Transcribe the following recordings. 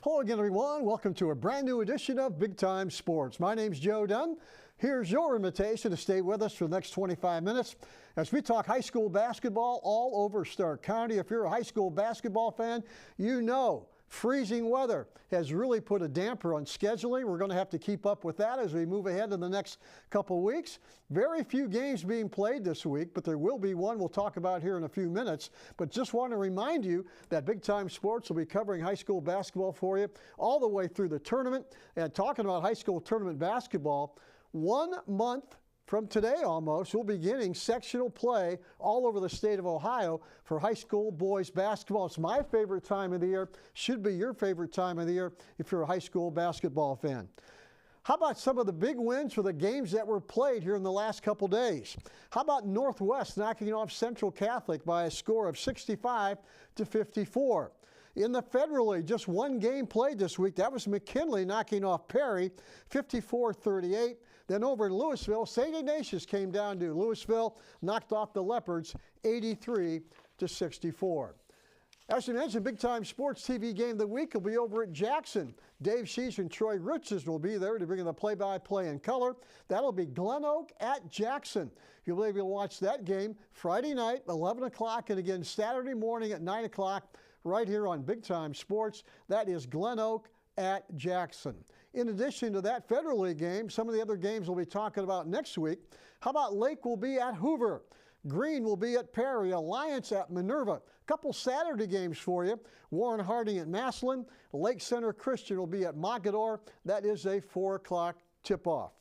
Hello again, everyone. Welcome to a brand new edition of Big Time Sports. My name's Joe Dunn. Here's your invitation to stay with us for the next 25 minutes as we talk high school basketball all over Stark County. If you're a high school basketball fan, you know freezing weather has really put a damper on scheduling. We're going to have to keep up with that as we move ahead in the next couple weeks. Very few games being played this week, but there will be one we'll talk about here in a few minutes. But just want to remind you that Big Time Sports will be covering high school basketball for you all the way through the tournament. And talking about high school tournament basketball, 1 month from today almost, we'll be beginning sectional play all over the state of Ohio for high school boys basketball. It's my favorite time of the year, should be your favorite time of the year if you're a high school basketball fan. How about some of the big wins for the games that were played here in the last couple days? How about Northwest knocking off Central Catholic by a score of 65-54? In the Federal League, just one game played this week. That was McKinley knocking off Perry, 54-38. Then over in Louisville, St. Ignatius came down to Louisville, knocked off the Leopards, 83-64. As we mentioned, Big Time Sports TV Game of the Week will be over at Jackson. Dave Sheesh and Troy Riches will be there to bring in the play-by-play in color. That'll be GlenOak at Jackson. You'll be able to watch that game Friday night, 11 o'clock, and again Saturday morning at 9 o'clock right here on Big Time Sports. That is GlenOak at Jackson. In addition to that Federal League game, some of the other games we'll be talking about next week. How about Lake will be at Hoover? Green will be at Perry, Alliance at Minerva. A couple Saturday games for you. Warren Harding at Massillon. Lake Center Christian will be at Mogador. That is a 4 o'clock tip-off.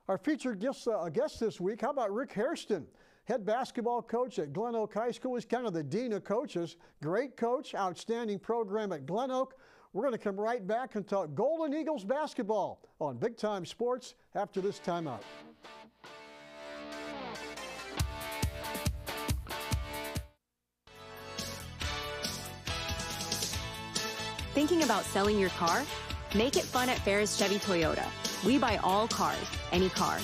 Our featured guest this week, how about Rick Hairston? Head basketball coach at GlenOak High School. He's kind of the dean of coaches. Great coach, outstanding program at GlenOak. We're going to come right back and talk Golden Eagles basketball on Big Time Sports after this timeout. Thinking about selling your car? Make it fun at Ferris Chevy Toyota. We buy all cars, any truck,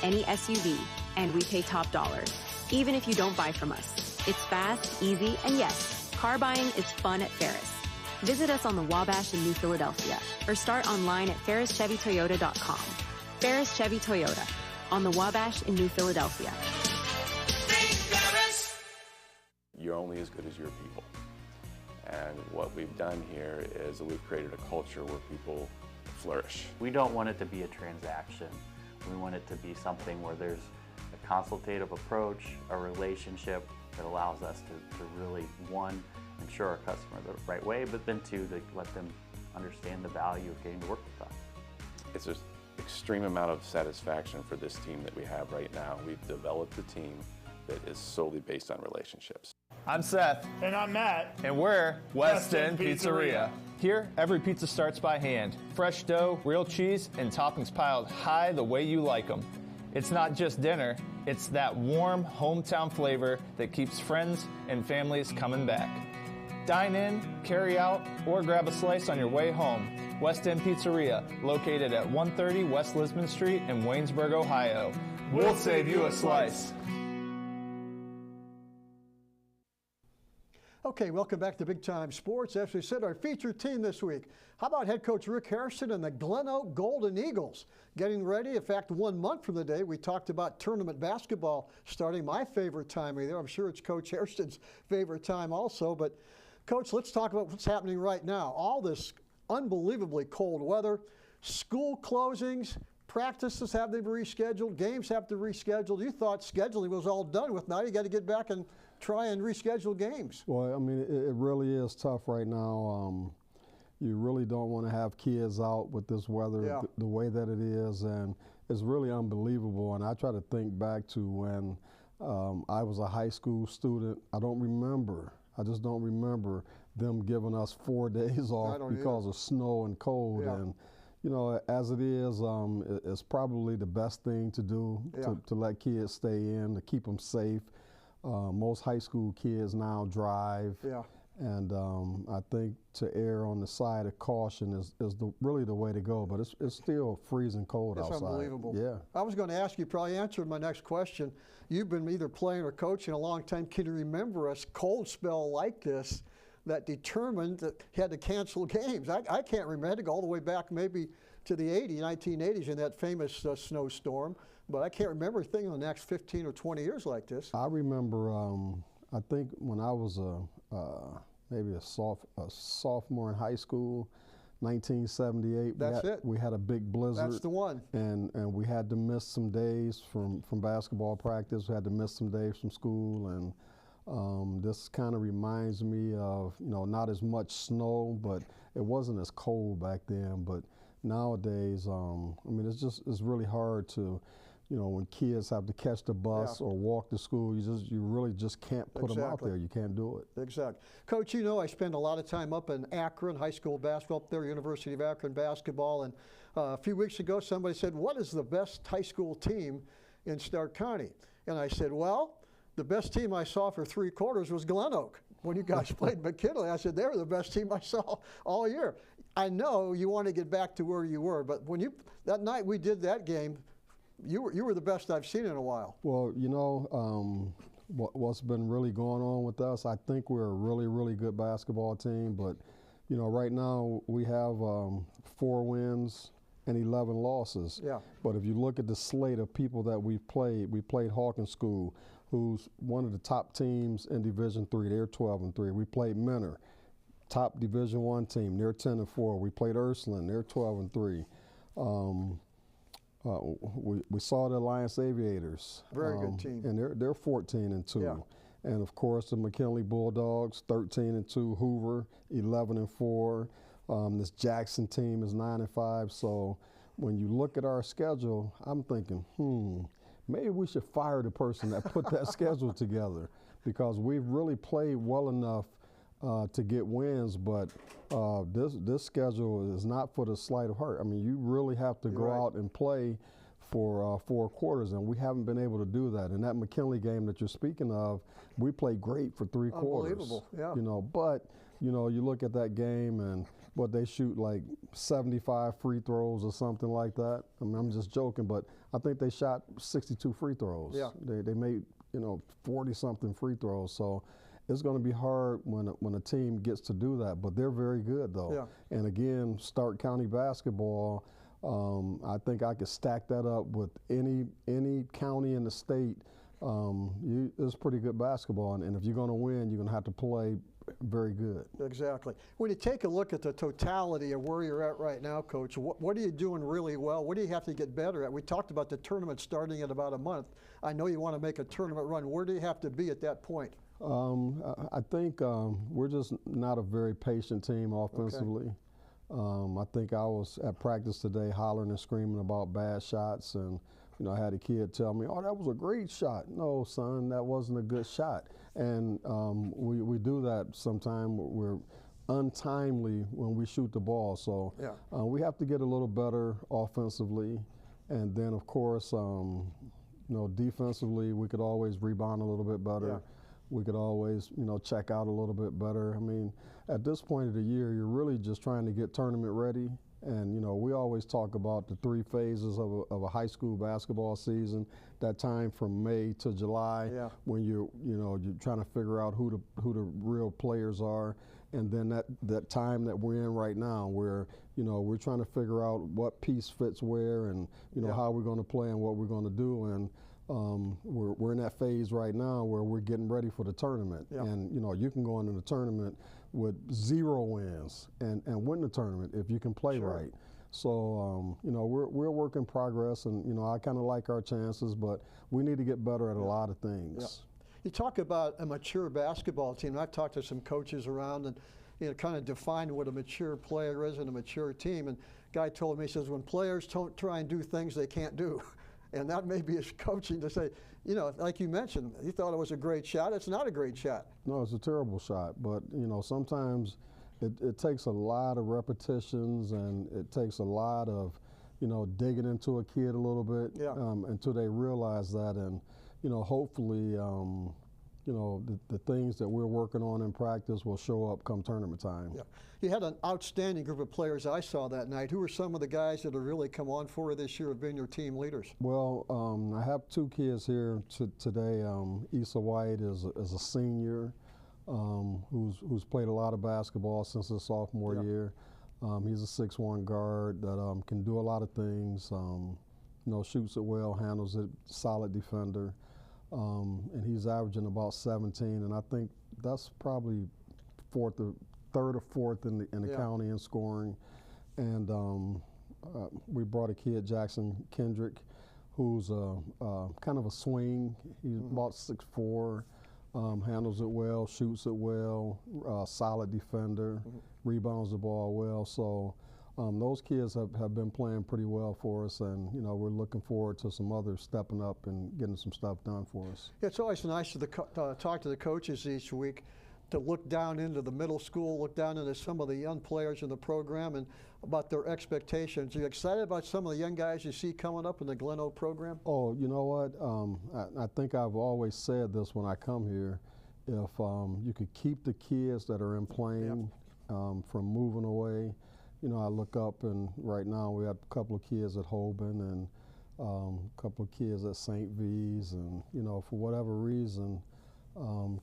any SUV, and we pay top dollar, even if you don't buy from us. It's fast, easy, and yes, car buying is fun at Ferris. Visit us on the Wabash in New Philadelphia or start online at ferrischevytoyota.com. Ferris Chevy Toyota on the Wabash in New Philadelphia. You're only as good as your people. And what we've done here is we've created a culture where people flourish. We don't want it to be a transaction. We want it to be something where there's a consultative approach, a relationship that allows us to really, one, ensure our customer the right way, but then two, to let them understand the value of getting to work with us. It's an extreme amount of satisfaction for this team that we have right now. We've developed a team that is solely based on relationships. I'm Seth. And I'm Matt. And we're West End Pizzeria. Here, every pizza starts by hand. Fresh dough, real cheese, and toppings piled high the way you like them. It's not just dinner, it's that warm hometown flavor that keeps friends and families coming back. Dine in, carry out, or grab a slice on your way home. West End Pizzeria, located at 130 West Lisbon Street in Waynesburg, Ohio. We'll save you a slice. Okay, welcome back to Big Time Sports. As we said, our featured team this week. How about head coach Rick Hairston and the GlenOak Golden Eagles getting ready? In fact, 1 month from the day, we talked about tournament basketball starting, my favorite time of the year. I'm sure it's Coach Hairston's favorite time also. But, Coach, let's talk about what's happening right now. All this unbelievably cold weather, school closings, practices have to be rescheduled, games have to be rescheduled. You thought scheduling was all done with. Now you got to get back and try and reschedule games. Well, I mean, it really is tough right now. You really don't want to have kids out with this weather the way that it is, and it's really unbelievable. And I try to think back to when I was a high school student. I just don't remember them giving us 4 days off because of snow and cold. Yeah. And you know, as it is, it's probably the best thing to do to let kids stay in, to keep them safe. Most high school kids now drive, and I think to err on the side of caution is really the way to go. But it's still freezing cold outside. It's unbelievable. Yeah. I was going to ask you, probably answered my next question. You've been either playing or coaching a long time. Can you remember a cold spell like this that determined that he had to cancel games. I can't remember. I had to go all the way back maybe to the 1980s in that famous snowstorm, but I can't remember a thing in the next 15 or 20 years like this. I remember, I think when I was maybe a sophomore in high school, 1978. We had a big blizzard. That's the one. And we had to miss some days from basketball practice. We had to miss some days from school, and this kind of reminds me of, not as much snow, but it wasn't as cold back then. But nowadays, I mean, it's really hard to, when kids have to catch the bus or walk to school, you really just can't put them out there. You can't do it. Exactly. Coach, I spend a lot of time up in Akron, high school basketball up there, University of Akron basketball, and a few weeks ago somebody said, what is the best high school team in Stark County? And I said, well, the best team I saw for 3 quarters was GlenOak. When you guys played McKinley, I said, they were the best team I saw all year. I know you want to get back to where you were, but when that night we did that game, you were the best I've seen in a while. Well, what's been really going on with us, I think we're a really, really good basketball team, but, right now we have 4 wins and 11 losses. Yeah. But if you look at the slate of people that we played Hawkins School, who's one of the top teams in Division III. They're 12-3. We played Mentor, top Division I team. They're 10-4. We played Ursuline. They're 12-3. We saw the Alliance Aviators. Very good team. And they're 14-2. Yeah. And of course the McKinley Bulldogs, 13-2. Hoover, 11-4. This Jackson team is 9-5. So when you look at our schedule, I'm thinking, maybe we should fire the person that put that schedule together, because we've really played well enough to get wins, but this schedule is not for the sleight of heart. I mean, you really have to go out and play for 4 quarters, and we haven't been able to do that. In that McKinley game that you're speaking of, we played great for 3 quarters. Unbelievable, yeah. But you look at that game and what they shoot, like 75 free throws or something like that. I mean, I'm just joking, but I think they shot 62 free throws. Yeah. They made 40-something free throws. So it's going to be hard when a team gets to do that, but they're very good though. Yeah. And again, Stark County basketball, I think I could stack that up with any county in the state. It's pretty good basketball, and if you're going to win, you're going to have to play very good. Exactly. When you take a look at the totality of where you're at right now, Coach, what are you doing really well? What do you have to get better at? We talked about the tournament starting in about a month. I know you want to make a tournament run. Where do you have to be at that point? I think we're just not a very patient team offensively. Okay. I think I was at practice today hollering and screaming about bad shots, and I had a kid tell me, "Oh, that was a great shot." No, son, that wasn't a good shot. And we do that sometimes. We're untimely when we shoot the ball, so we have to get a little better offensively, and then of course, defensively we could always rebound a little bit better. Yeah. We could always, check out a little bit better. I mean, at this point of the year, you're really just trying to get tournament ready. And, we always talk about the 3 phases of a high school basketball season. That time from May to July, when you're trying to figure out who the real players are. And then that time that we're in right now, where, we're trying to figure out what piece fits where, and, how we're going to play and what we're going to do. And we're in that phase right now where we're getting ready for the tournament. And you can go into the tournament with 0 wins and win the tournament if you can play right. So we're a work in progress, and I kind of like our chances, but we need to get better at a lot of things. You talk about a mature basketball team. I've talked to some coaches around and kind of defined what a mature player is and a mature team. And guy told me, he says, when players don't try and do things they can't do. And that may be his coaching to say, like you mentioned, he thought it was a great shot. It's not a great shot. No, it's a terrible shot. But, sometimes it takes a lot of repetitions, and it takes a lot of, digging into a kid a little bit until they realize that. And, hopefully, the things that we're working on in practice will show up come tournament time. Yeah. You had an outstanding group of players I saw that night. Who are some of the guys that have really come on for you this year, have been your team leaders? Well, I have 2 kids here today. Issa White is a senior. who's played a lot of basketball since his sophomore year. He's a 6'1" guard that can do a lot of things. Shoots it well, handles it, solid defender, and he's averaging about 17. And I think that's probably third or fourth in the county in scoring. And we brought a kid, Jackson Kendrick, who's kind of a swing. He's about 6'4", handles it well, shoots it well, solid defender, rebounds the ball well. So those kids have been playing pretty well for us, and we're looking forward to some others stepping up and getting some stuff done for us. Yeah, it's always nice to talk to the coaches each week, to look down into the middle school, look down into some of the young players in the program and about their expectations. Are you excited about some of the young guys you see coming up in the GlenOak program? Oh, you know what? I think I've always said this when I come here. If you could keep the kids that are in playing from moving away, I look up and right now we have a couple of kids at Holben and a couple of kids at St. V's, and for whatever reason,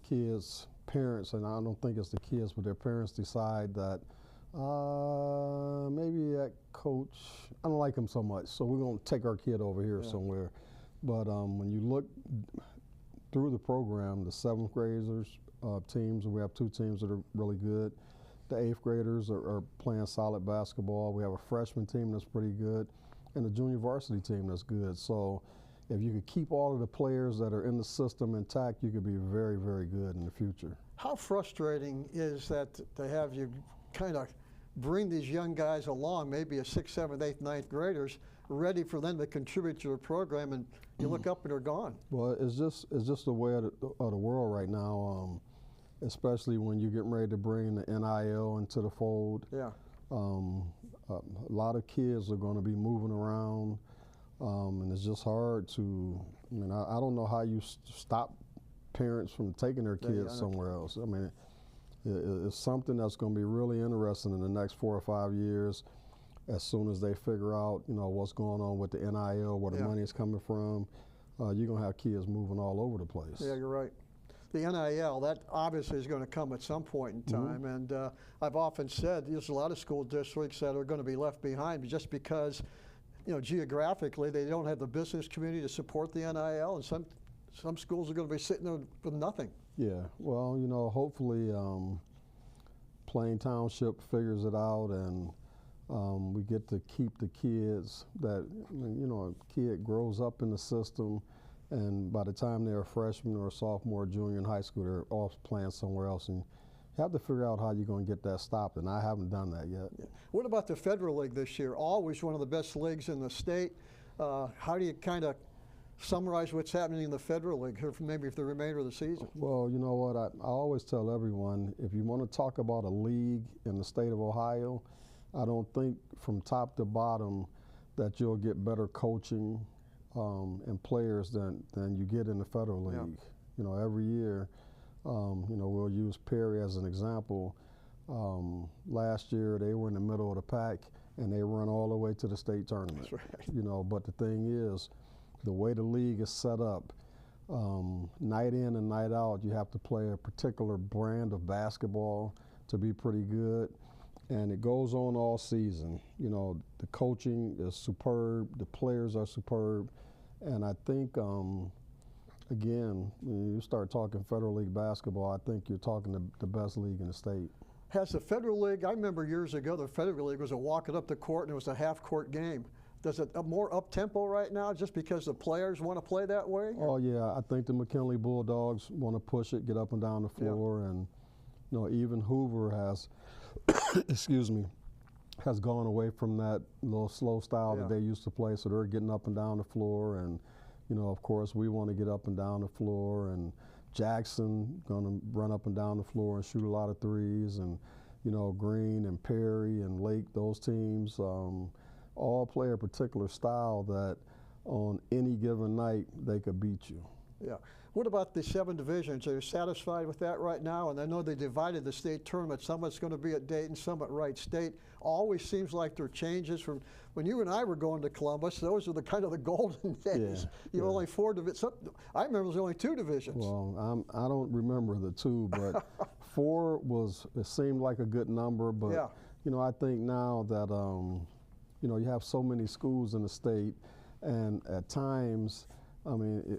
kids, parents, and I don't think it's the kids, but their parents decide that maybe that coach, I don't like him so much, so we're going to take our kid over here somewhere. But when you look through the program, the 7th graders teams, and we have 2 teams that are really good. The 8th graders are playing solid basketball. We have a freshman team that's pretty good, and a junior varsity team that's good. So if you could keep all of the players that are in the system intact, you could be very, very good in the future. How frustrating is that to have you kind of bring these young guys along, maybe a 6th, 7th, 8th, 9th graders, ready for them to contribute to the program, and you look up and they're gone? Well, it's just the way of the world right now, especially when you're getting ready to bring the NIL into the fold. Yeah. A lot of kids are going to be moving around. And it's just hard to, I don't know how you stop parents from taking their kids somewhere else. I mean, it's something that's going to be really interesting in the next 4 or 5 years, as soon as they figure out, what's going on with the NIL, where the money is coming from. You're going to have kids moving all over the place. Yeah, you're right. The NIL, that obviously is going to come at some point in time, and I've often said there's a lot of school districts that are going to be left behind just because geographically, they don't have the business community to support the NIL, and some schools are going to be sitting there with nothing. Yeah, well, hopefully Plain Township figures it out, and we get to keep the kids that, a kid grows up in the system, and by the time they're a freshman or a sophomore or junior in high school, they're off playing somewhere else. And you have to figure out how you're going to get that stopped, and I haven't done that yet. Yeah. What about the Federal League this year? Always one of the best leagues in the state. How do you kind of summarize what's happening in the Federal League here for maybe for the remainder of the season? Well, you know what? I always tell everyone, if you want to talk about a league in the state of Ohio, I don't think from top to bottom that you'll get better coaching and players than you get in the Federal League. Yeah. Every year, we'll use Perry as an example. Last year, they were in the middle of the pack, and they run all the way to the state tournament. That's right. But the thing is, the way the league is set up, night in and night out, you have to play a particular brand of basketball to be pretty good. And it goes on all season. The coaching is superb, the players are superb, and I think, again, when you start talking Federal League basketball, I think you're talking the best league in the state. Has the Federal League, I remember years ago, the Federal League was a walking up the court and it was a half-court game. Does it more up-tempo right now just because the players want to play that way? Oh, yeah. I think the McKinley Bulldogs want to push it, get up and down the floor, and even Hoover has, excuse me, has gone away from that little slow style that they used to play, so they're getting up and down the floor, and of course we want to get up and down the floor, and Jackson going to run up and down the floor and shoot a lot of threes, and Green and Perry and Lake, those teams all play a particular style that on any given night they could beat you. Yeah. What about the 7 divisions? Are you satisfied with that right now? And I know they divided the state tournament. Some of it's going to be at Dayton, some at Wright State. Always seems like there are changes from when you and I were going to Columbus. Those are the kind of the golden days. You only 4 divisions. I remember there's only 2 divisions. Well, I don't remember the 2, but 4 was, it seemed like a good number. But you know, I think now that you know, you have so many schools in the state, and at times, I mean,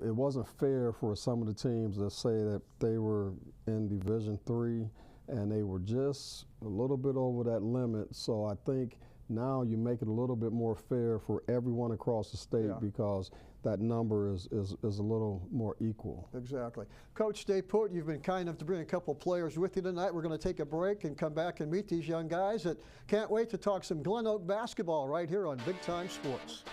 it wasn't fair for some of the teams that say that they were in Division III and they were just a little bit over that limit. So I think now you make it a little bit more fair for everyone across the state because that number is a little more equal. Exactly. Coach, stay put. You've been kind enough to bring a couple of players with you tonight. We're going to take a break and come back and meet these young guys that can't wait to talk some GlenOak basketball right here on Big Time Sports.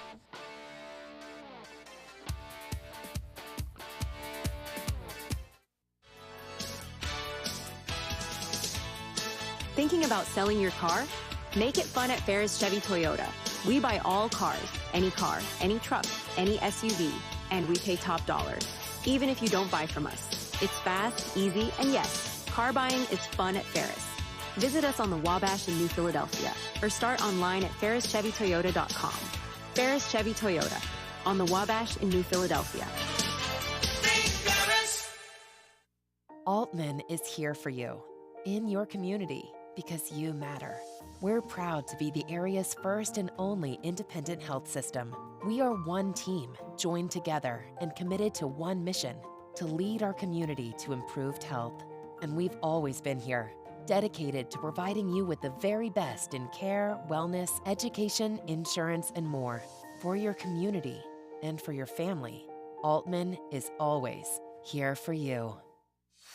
Thinking about selling your car? Make it fun at Ferris Chevy Toyota. We buy all cars, any truck, any SUV, and we pay top dollar, even if you don't buy from us. It's fast, easy, and yes, car buying is fun at Ferris. Visit us on the Wabash in New Philadelphia or start online at ferrischevytoyota.com. Ferris Chevy Toyota on the Wabash in New Philadelphia. Altman is here for you, in your community, because you matter. We're proud to be the area's first and only independent health system. We are one team, joined together and committed to one mission, to lead our community to improved health. And we've always been here, dedicated to providing you with the very best in care, wellness, education, insurance, and more. For your community and for your family, Altman is always here for you.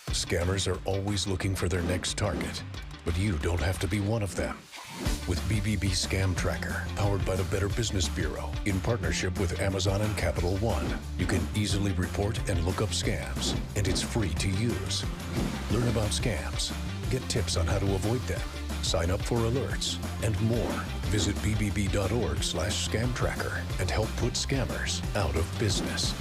Scammers are always looking for their next target, but you don't have to be one of them. With BBB Scam Tracker, powered by the Better Business Bureau, in partnership with Amazon and Capital One, you can easily report and look up scams, and it's free to use. Learn about scams, get tips on how to avoid them, sign up for alerts, and more. Visit bbb.org/scamtracker and help put scammers out of business.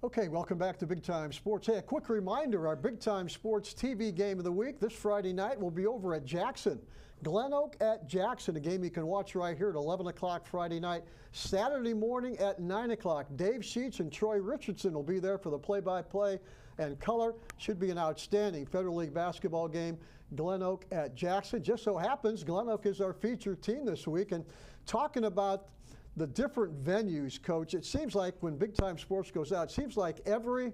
Okay, welcome back to Big Time Sports. Hey, a quick reminder, our Big Time Sports TV game of the week this Friday night will be over at Jackson. GlenOak at Jackson, a game you can watch right here at 11 o'clock Friday night. Saturday morning at 9 o'clock. Dave Sheets and Troy Richardson will be there for the play-by-play and color. Should be an outstanding Federal League basketball game. GlenOak at Jackson. Just so happens GlenOak is our featured team this week. And talking about the different venues, Coach, it seems like when Big Time Sports goes out, it seems like every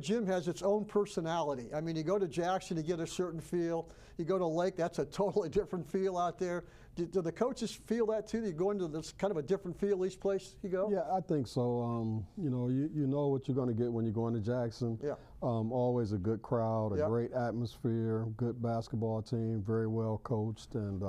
gym has its own personality. I mean, you go to Jackson, you get a certain feel. You go to Lake, that's a totally different feel out there. Do the coaches feel that too? Do you go into this kind of a different feel each place you go? Yeah, I think so. You know what you're going to get when you go into Jackson. Yeah. Always a good crowd, a great atmosphere, good basketball team, very well coached, and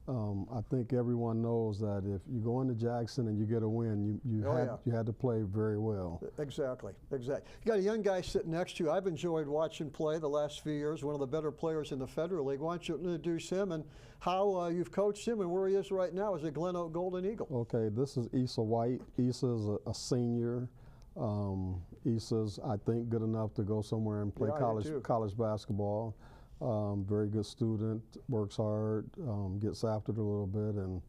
I think everyone knows that if you go into Jackson and you get a win, you had to play very well. Exactly. You got a young guy sitting next to you. I've enjoyed watching play the last few years, one of the better players in the Federal League. Why don't you introduce him and how you've coached him and where he is right now as a GlenOak Golden Eagle? Okay, this is Issa White. Issa's a senior. Issa's, I think, good enough to go somewhere and play college basketball. Very good student, works hard, gets after it a little bit, and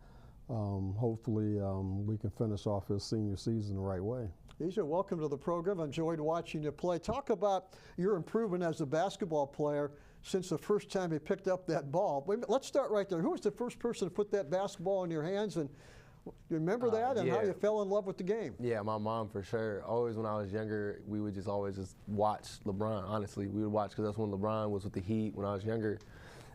hopefully we can finish off his senior season the right way. Isha, welcome to the program. I enjoyed watching you play. Talk about your improvement as a basketball player since the first time you picked up that ball. Let's start right there. Who was the first person to put that basketball in your hands, and you remember that and how you fell in love with the game? Yeah, my mom for sure. Always when I was younger, we would just always just watch LeBron, honestly. We would watch because that's when LeBron was with the Heat when I was younger.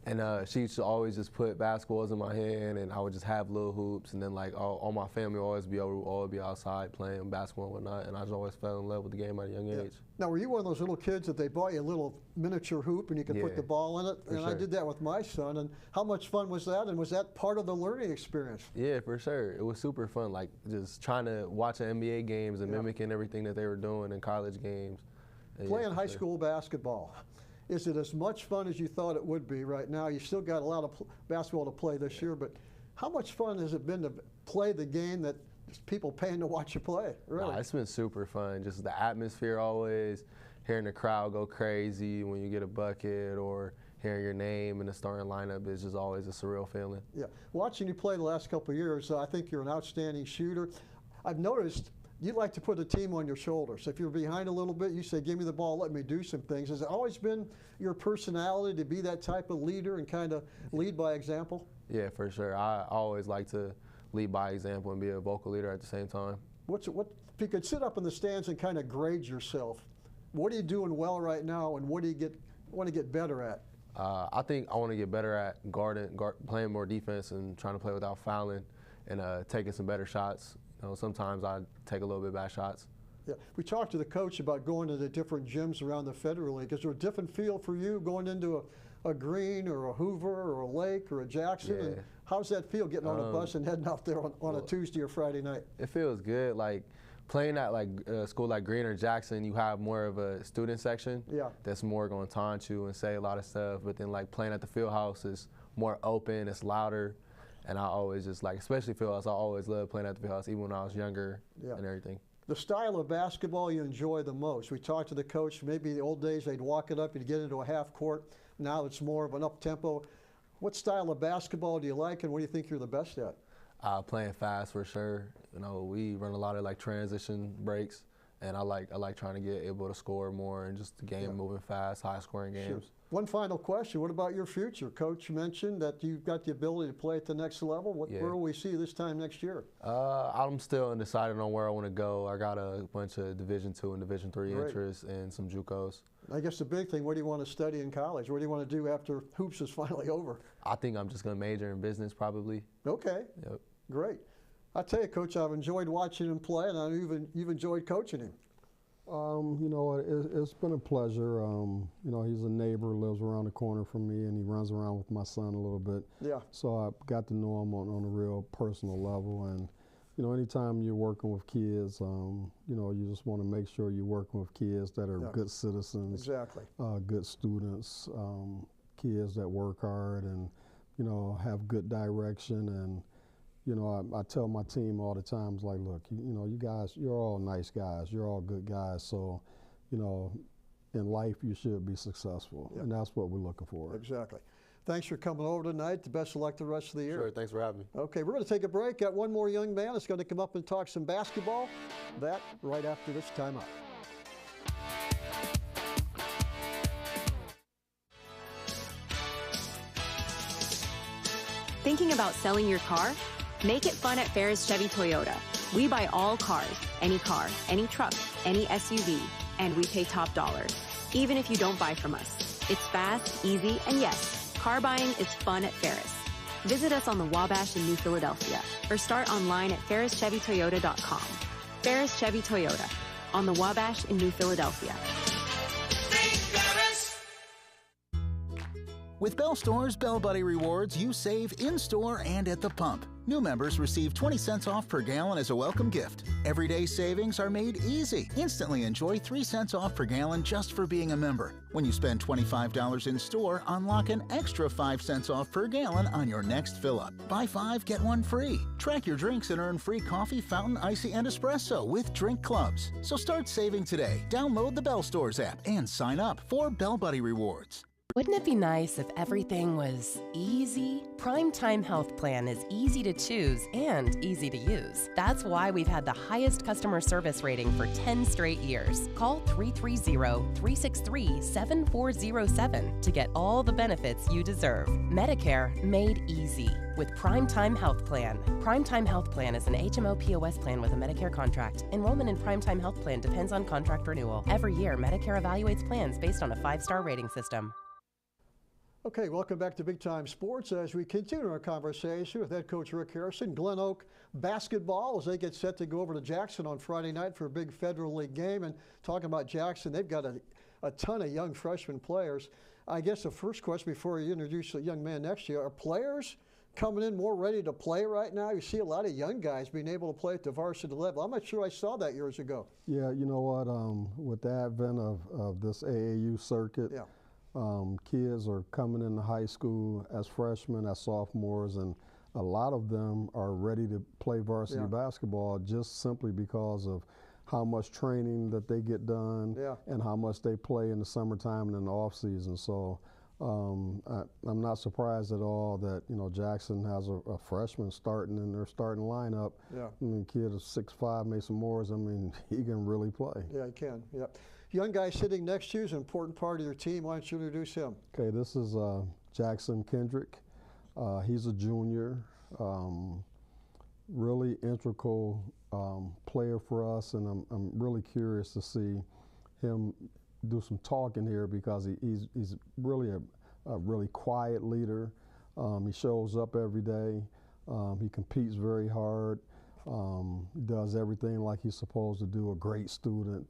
And she used to always just put basketballs in my hand, and I would just have little hoops. And then like all my family would always be over, always be outside playing basketball and whatnot. And I just always fell in love with the game at a young age. Now, were you one of those little kids that they bought you a little miniature hoop and you could put the ball in it? And I did that with my son. And how much fun was that? And was that part of the learning experience? Yeah, for sure. It was super fun. Like just trying to watch NBA games and mimicking everything that they were doing in college games. Playing high school basketball. Is it as much fun as you thought it would be right now? You still got a lot of basketball to play this year, but How much fun has it been to play the game that people paying to watch you play? Really? Nah, it's been super fun. Just the atmosphere always, hearing the crowd go crazy when you get a bucket or hearing your name in the starting lineup is just always a surreal feeling. Yeah. Watching you play the last couple of years, I think you're an outstanding shooter. I've noticed you like to put a team on your shoulders. If you're behind a little bit, you say, give me the ball, let me do some things. Has it always been your personality to be that type of leader and kind of lead by example? Yeah, for sure. I always like to lead by example and be a vocal leader at the same time. If you could sit up in the stands and kind of grade yourself, what are you doing well right now and what do you want to get better at? I think I want to get better at playing more defense and trying to play without fouling and taking some better shots. You know, sometimes I take a little bit bad shots. Yeah, we talked to the coach about going to the different gyms around the Federal League. Is there a different feel for you going into a Green or a Hoover or a Lake or a Jackson? Yeah. And how's that feel getting on a bus and heading out there on a Tuesday or Friday night? It feels good. Like playing at school like Green or Jackson, you have more of a student section that's more going to taunt you and say a lot of stuff. But then like playing at the field house is more open, it's louder. And I always just like, especially field house, I always loved playing at the field house, even when I was younger and everything. The style of basketball you enjoy the most? We talked to the coach, maybe the old days they'd walk it up, you'd get into a half court. Now it's more of an up-tempo. What style of basketball do you like and what do you think you're the best at? Playing fast for sure. You know, we run a lot of like transition breaks, and I like trying to get able to score more and just the game moving fast, high-scoring games. Sure. One final question, what about your future? Coach mentioned that you've got the ability to play at the next level. Where will we see you this time next year? I'm still undecided on where I want to go. I got a bunch of Division II and Division III interests and some JUCOs. I guess the big thing, what do you want to study in college? What do you want to do after hoops is finally over? I think I'm just going to major in business probably. Okay. Yep. Great. I tell you, Coach, I've enjoyed watching him play, and I know you've enjoyed coaching him. You know, it's been a pleasure. You know, he's a neighbor, lives around the corner from me, and he runs around with my son a little bit. Yeah. So I got to know him on a real personal level, and you know, anytime you're working with kids, you know, you just want to make sure you're working with kids that are good citizens, good students, kids that work hard, and you know, have good direction. And you know, I tell my team all the time, like, look, you know, you guys, you're all nice guys, you're all good guys, so, you know, in life you should be successful, and that's what we're looking for. Exactly. Thanks for coming over tonight. The best of luck the rest of the year. Sure, thanks for having me. Okay, we're going to take a break. Got one more young man that's going to come up and talk some basketball. That right after this timeout. Thinking about selling your car? Make it fun at Ferris Chevy Toyota. We buy all cars, any truck, any SUV, and we pay top dollar, even if you don't buy from us. It's fast, easy, and yes, car buying is fun at Ferris. Visit us on the Wabash in New Philadelphia or start online at ferrischevytoyota.com. Ferris Chevy Toyota on the Wabash in New Philadelphia. With Bell Store's Bell Buddy Rewards, you save in-store and at the pump. New members receive 20 cents off per gallon as a welcome gift. Everyday savings are made easy. Instantly enjoy 3 cents off per gallon just for being a member. When you spend $25 in store, unlock an extra 5 cents off per gallon on your next fill-up. Buy 5, get 1 free. Track your drinks and earn free coffee, fountain, icy, and espresso with drink clubs. So start saving today. Download the Bell Stores app and sign up for Bell Buddy Rewards. Wouldn't it be nice if everything was easy? Primetime Health Plan is easy to choose and easy to use. That's why we've had the highest customer service rating for 10 straight years. Call 330-363-7407 to get all the benefits you deserve. Medicare made easy with Primetime Health Plan. Primetime Health Plan is an HMO POS plan with a Medicare contract. Enrollment in Primetime Health Plan depends on contract renewal. Every year, Medicare evaluates plans based on a 5-star rating system. Okay, welcome back to Big Time Sports as we continue our conversation with head coach Rick Harrison. GlenOak basketball as they get set to go over to Jackson on Friday night for a big Federal League game. And talking about Jackson, they've got a ton of young freshman players. I guess the first question before you introduce the young man next to you, are players coming in more ready to play right now? You see a lot of young guys being able to play at the varsity level. I'm not sure I saw that years ago. Yeah, you know what, with the advent of this AAU circuit, kids are coming into high school as freshmen, as sophomores, and a lot of them are ready to play varsity basketball just simply because of how much training that they get done and how much they play in the summertime and in the off season. So I'm not surprised at all that, you know, Jackson has a freshman starting in their starting lineup. I mean, kid is 6'5", Mason Morris. I mean, he can really play. Yeah, he can. Young guy sitting next to you is an important part of your team. Why don't you introduce him? Okay, this is Jackson Kendrick. He's a junior, really integral player for us, and I'm really curious to see him do some talking here because he's really a really quiet leader. He shows up every day. He competes very hard. He does everything like he's supposed to do, a great student.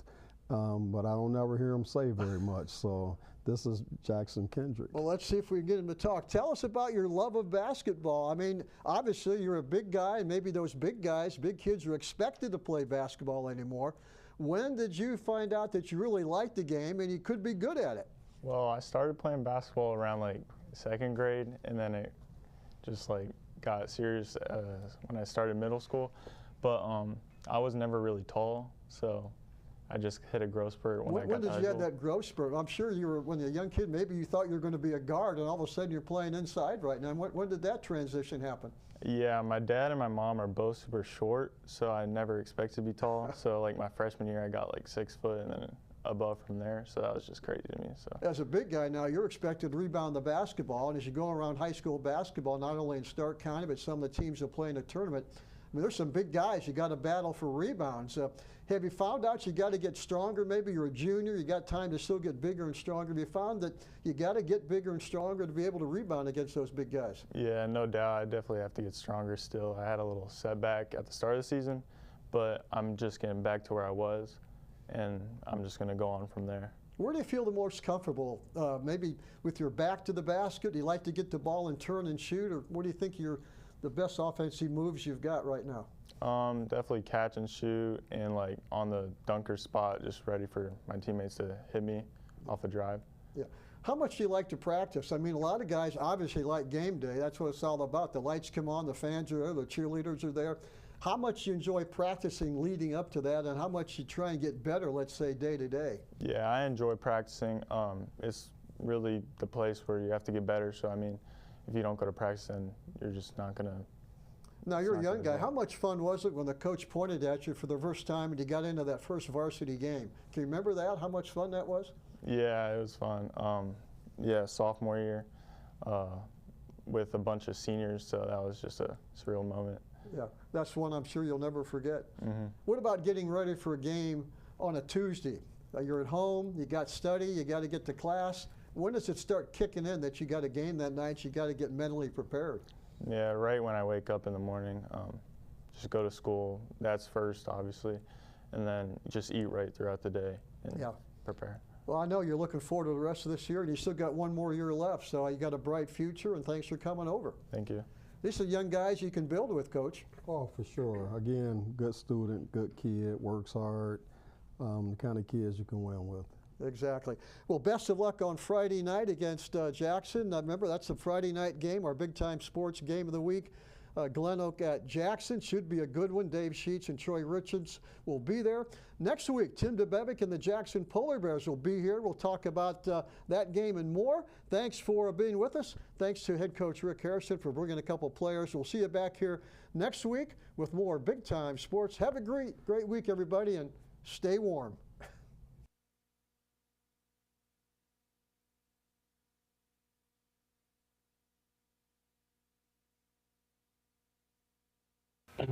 But I don't ever hear him say very much. So this is Jackson Kendrick. Well, let's see if we can get him to talk. Tell us about your love of basketball. I mean, obviously you're a big guy, and maybe those big guys, big kids, are expected to play basketball anymore. When did you find out that you really liked the game and you could be good at it? Well, I started playing basketball around like 2nd grade, and then it just like got serious when I started middle school. But I was never really tall, so I just hit a growth spurt when I got to high school. When did you have that growth spurt? I'm sure you were, when you're a young kid, maybe you thought you were going to be a guard, and all of a sudden you're playing inside right now. When did that transition happen? Yeah, my dad and my mom are both super short, so I never expected to be tall. So like my freshman year, I got like 6 foot, and then above from there. So that was just crazy to me. So as a big guy now, you're expected to rebound the basketball, and as you go around high school basketball, not only in Stark County, but some of the teams that play in the tournament, I mean, there's some big guys you got to battle for rebounds. Have you found out you got to get stronger? Maybe you're a junior, you got time to still get bigger and stronger. Have you found that you got to get bigger and stronger to be able to rebound against those big guys? Yeah, no doubt. I definitely have to get stronger still. I had a little setback at the start of the season, but I'm just getting back to where I was, and I'm just going to go on from there. Where do you feel the most comfortable? Maybe with your back to the basket? Do you like to get the ball and turn and shoot, or what do you think the best offensive moves you've got right now? Definitely catch and shoot, and like on the dunker spot, just ready for my teammates to hit me off a drive. Yeah. How much do you like to practice? I mean, a lot of guys obviously like game day. That's what it's all about. The lights come on, the fans are there, the cheerleaders are there. How much do you enjoy practicing leading up to that, and how much you try and get better, let's say, day to day? Yeah, I enjoy practicing. It's really the place where you have to get better. So, I mean, if you don't go to practice, then you're just not going to. Now, you're a young guy. How much fun was it when the coach pointed at you for the first time and you got into that first varsity game? Can you remember that, how much fun that was? Yeah, it was fun. Yeah, sophomore year with a bunch of seniors, so that was just a surreal moment. Yeah, that's one I'm sure you'll never forget. Mm-hmm. What about getting ready for a game on a Tuesday? You're at home, you got study, you got to get to class. When does it start kicking in that you got a game that night, you got to get mentally prepared? Yeah, right when I wake up in the morning, just go to school. That's first, obviously, and then just eat right throughout the day and prepare. Well, I know you're looking forward to the rest of this year, and you still got one more year left, so you got a bright future, and thanks for coming over. Thank you. These are young guys you can build with, Coach. Oh, for sure. Again, good student, good kid, works hard, the kind of kids you can win with. Exactly. Well, best of luck on Friday night against Jackson. Remember, that's a Friday night game, our big-time sports game of the week. GlenOak at Jackson should be a good one. Dave Sheets and Troy Richards will be there. Next week, Tim DeBevick and the Jackson Polar Bears will be here. We'll talk about that game and more. Thanks for being with us. Thanks to head coach Rick Harrison for bringing a couple players. We'll see you back here next week with more big-time sports. Have a great week, everybody, and stay warm.